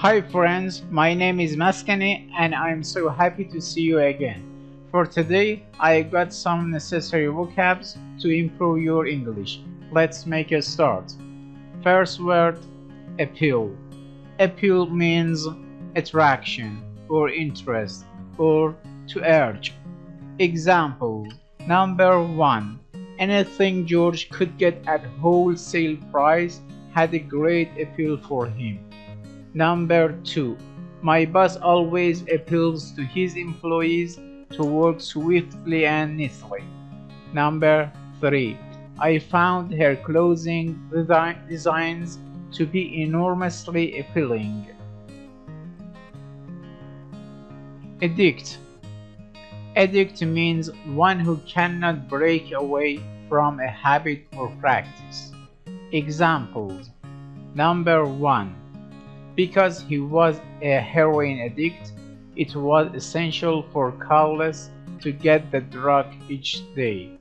Hi friends, my name is Maskani and I'm so happy to see you again. For today, I got some necessary vocabs to improve your English. Let's make a start. First word, appeal. Appeal means attraction or interest or to urge. Example, number 1. Anything George could get at wholesale price had a great appeal for him. Number 2. My boss always appeals to his employees to work swiftly and neatly. Number 3. I found her clothing designs to be enormously appealing. Addict. Addict means one who cannot break away from a habit or practice. Examples. Number 1. Because he was a heroin addict, it was essential for Carlos to get the drug each day.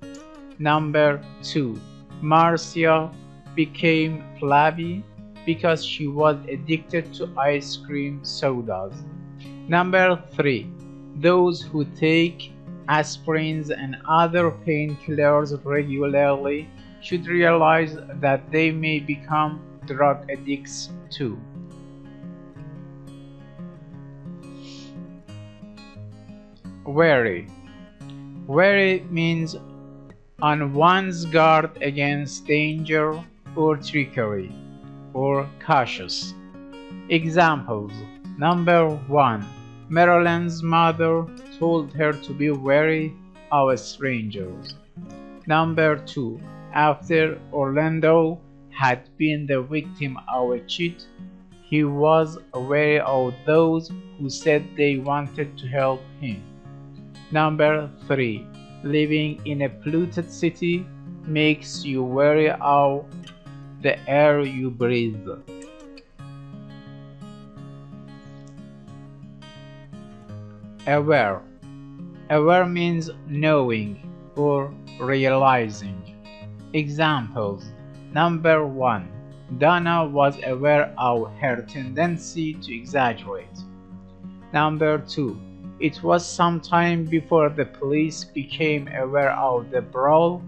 Number 2. Marcia became flabby because she was addicted to ice cream sodas. Number 3. Those who take aspirins and other painkillers regularly should realize that they may become drug addicts too. Wary. Wary means on one's guard against danger or trickery, or cautious. Examples. Number 1. Marilyn's mother told her to be wary of strangers. Number 2. After Orlando had been the victim of a cheat, he was wary of those who said they wanted to help him. Number 3. Living in a polluted city makes you wary of the air you breathe. Aware. Aware means knowing or realizing. Examples. Number 1. Donna was aware of her tendency to exaggerate. Number 2. It was some time before the police became aware of the brawl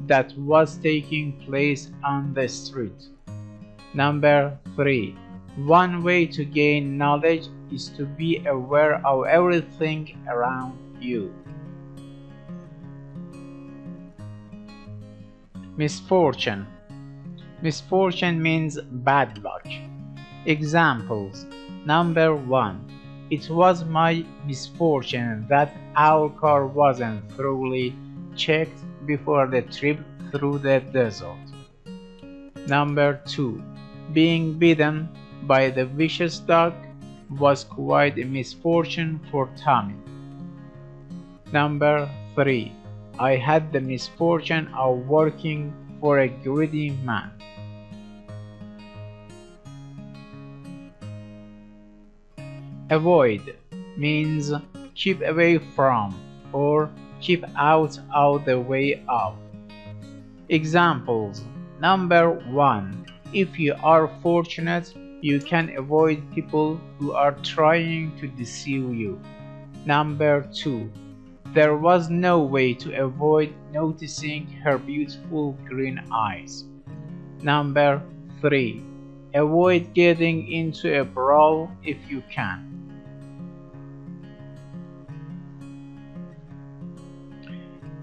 that was taking place on the street. Number 3. One way to gain knowledge is to be aware of everything around you. Misfortune. Misfortune means bad luck. Examples. Number 1. It was my misfortune that our car wasn't thoroughly checked before the trip through the desert. Number 2. Being bitten by the vicious dog was quite a misfortune for Tommy. Number 3. I had the misfortune of working for a greedy man. Avoid means keep away from or keep out of the way of. Examples. Number 1. If you are fortunate, you can avoid people who are trying to deceive you. Number 2. There was no way to avoid noticing her beautiful green eyes. Number 3. Avoid getting into a brawl if you can.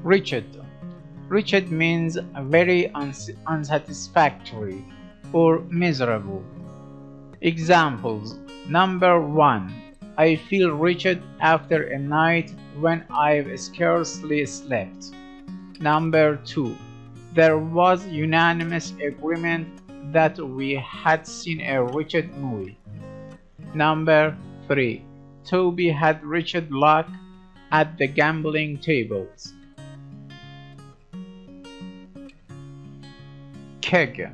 Wretched. Wretched means very unsatisfactory or miserable. Examples. Number 1. I feel wretched after a night when I've scarcely slept. Number 2. There was unanimous agreement that we had seen a wretched movie. Number 3. Toby had wretched luck at the gambling tables. Keg.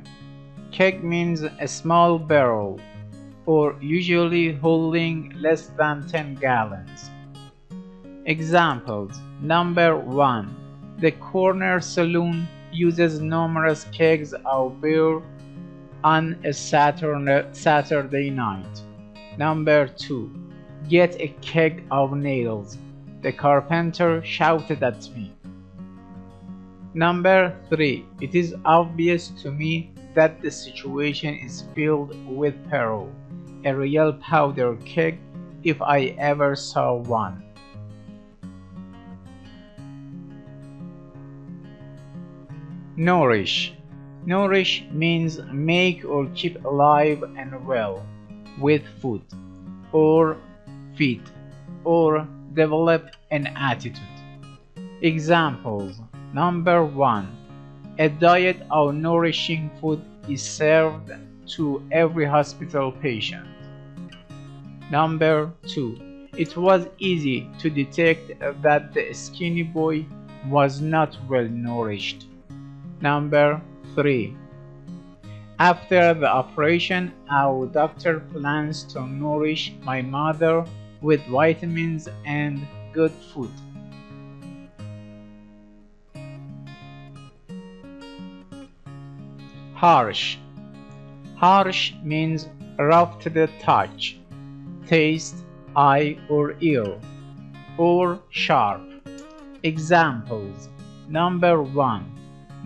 Keg means a small barrel, or usually holding less than 10 gallons. Examples. Number 1. The corner saloon uses numerous kegs of beer on a Saturday night. Number 2. Get a keg of nails. The carpenter shouted at me. Number 3. It is obvious to me that the situation is filled with peril. A real powder keg if I ever saw one. Nourish. Nourish means make or keep alive and well with food, or feed, or develop an attitude. Examples. Number 1. A diet of nourishing food is served to every hospital patient. Number 2. It was easy to detect that the skinny boy was not well nourished. Number 3. After the operation, our doctor plans to nourish my mother with vitamins and good food. Harsh. Harsh means rough to the touch, taste, eye or ear, or sharp. Examples. Number 1.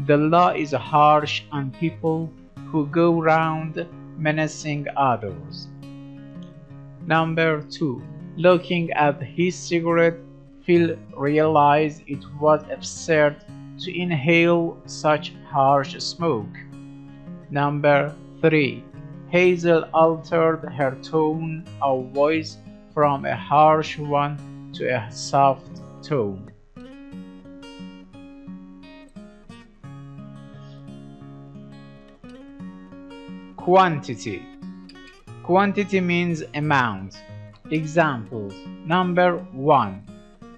The law is harsh on people who go round menacing others. Number 2. Looking at his cigarette, Phil realized it was absurd to inhale such harsh smoke. Number 3. Hazel altered her tone of voice from a harsh one to a soft tone. Quantity. Quantity means amount. Examples. Number 1.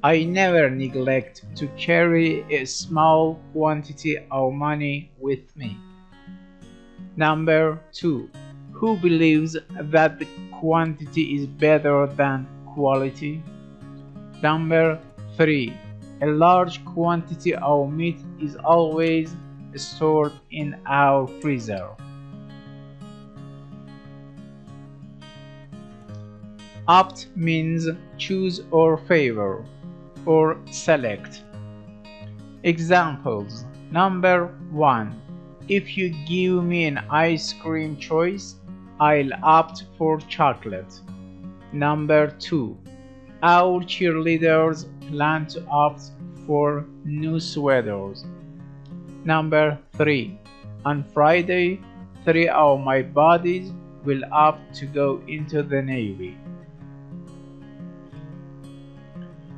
I never neglect to carry a small quantity of money with me. Number 2. Who believes that the quantity is better than quality? Number 3. A large quantity of meat is always stored in our freezer. Opt means choose or favor, or select. Examples. Number 1. If you give me an ice cream choice, I'll opt for chocolate. Number 2. Our cheerleaders plan to opt for new sweaters. Number 3. On Friday, 3 of my buddies will opt to go into the Navy.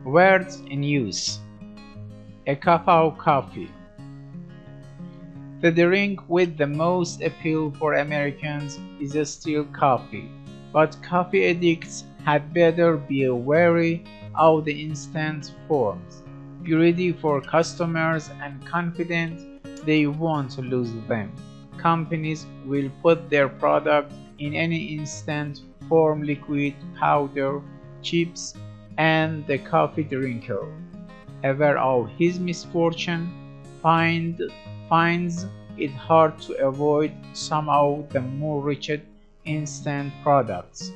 Words in use. A cup of coffee. The drink with the most appeal for Americans is still coffee, but coffee addicts had better be wary of the instant forms. Be ready for customers and confident they won't lose them. Companies will put their product in any instant form, liquid, powder, chips, and the coffee drinker, aware of his misfortune, finds it hard to avoid some of the more wretched instant products.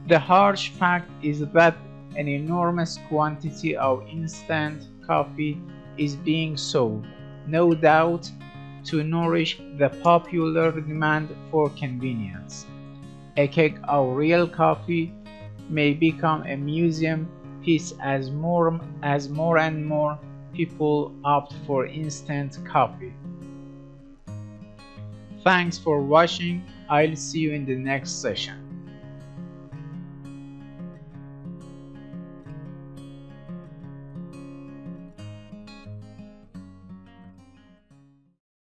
The harsh fact is that an enormous quantity of instant coffee is being sold, no doubt to nourish the popular demand for convenience. A keg of real coffee may become a museum piece as more and more people opt for instant coffee. Thanks for watching. I'll see you in the next session.